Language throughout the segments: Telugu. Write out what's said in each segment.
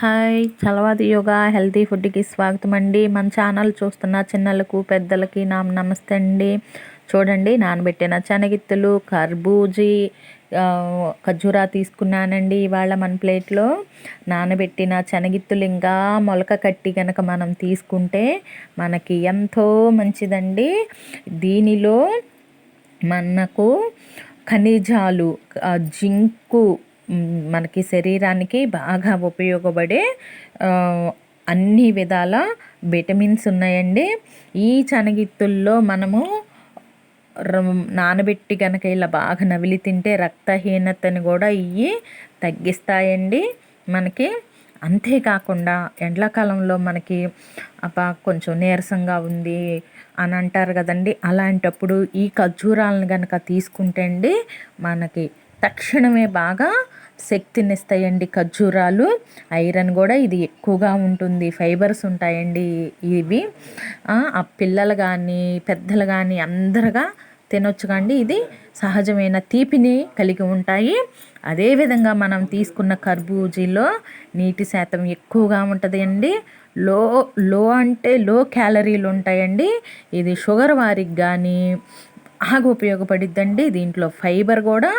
హాయ్ చలవాది యోగా హెల్తీ ఫుడ్కి స్వాగతం అండి. మన ఛానల్ చూస్తున్న చిన్నలకు పెద్దలకి నమస్తే అండి. చూడండి, నానబెట్టిన శనగిత్తలు, కర్బూజీ, ఖర్జూరా తీసుకున్నానండి. ఇవాళ మన ప్లేట్లో నానబెట్టిన శనగిత్తులు ఇంకా మొలక కట్టి కనుక మనం తీసుకుంటే మనకి ఎంతో మంచిదండి. దీనిలో మనకు ఖనిజాలు, జింకు, మనకి శరీరానికి బాగా ఉపయోగపడే అన్ని విధాల విటమిన్స్ ఉన్నాయండి. ఈ శనగిత్తుల్లో మనము నానబెట్టి కనుక ఇలా బాగా నవిలి తింటే రక్తహీనతని కూడా ఇవి తగ్గిస్తాయండి మనకి. అంతేకాకుండా ఎండాకాలంలో మనకి కొంచెం నీరసంగా ఉంది అని అంటారు కదండి, అలాంటప్పుడు ఈ ఖర్జూరాలను కనుక తీసుకుంటే అండి మనకి తక్షణమే బాగా శక్తినిస్తాయండి. ఖర్జూరాలు ఐరన్ కూడా ఇది ఎక్కువగా ఉంటుంది, ఫైబర్స్ ఉంటాయండి ఇవి. ఆ పిల్లలు కానీ పెద్దలు కానీ అందరుగా తినొచ్చు కండి. ఇది సహజమైన తీపిని కలిగి ఉంటాయి. అదేవిధంగా మనం తీసుకున్న కర్బూజీలో నీటి శాతం ఎక్కువగా ఉంటుంది అండి. లో క్యాలరీలు ఉంటాయండి. ఇది షుగర్ వారికి కానీ బాగా ఉపయోగపడిద్దండి. దీంట్లో ఫైబర్ కూడా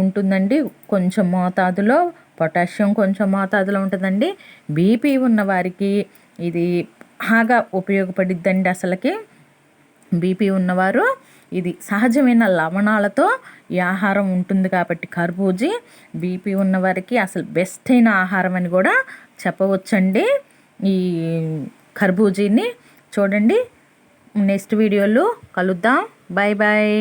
ఉంటుందండి, కొంచెం మోతాదులో. పొటాషియం కొంచెం మోతాదులో ఉంటుందండి. బీపీ ఉన్న వారికి ఇది బాగా ఉపయోగపడిద్దండి. అసలుకి బీపీ ఉన్నవారు ఇది సహజమైన లవణాలతో ఈ ఆహారం ఉంటుంది కాబట్టి కర్బూజీ బీపీ ఉన్నవారికి అసలు బెస్ట్ అయిన ఆహారం అని కూడా చెప్పవచ్చండి ఈ కర్బూజీని. చూడండి, నెక్స్ట్ వీడియోలో కలుద్దాం. Bye bye.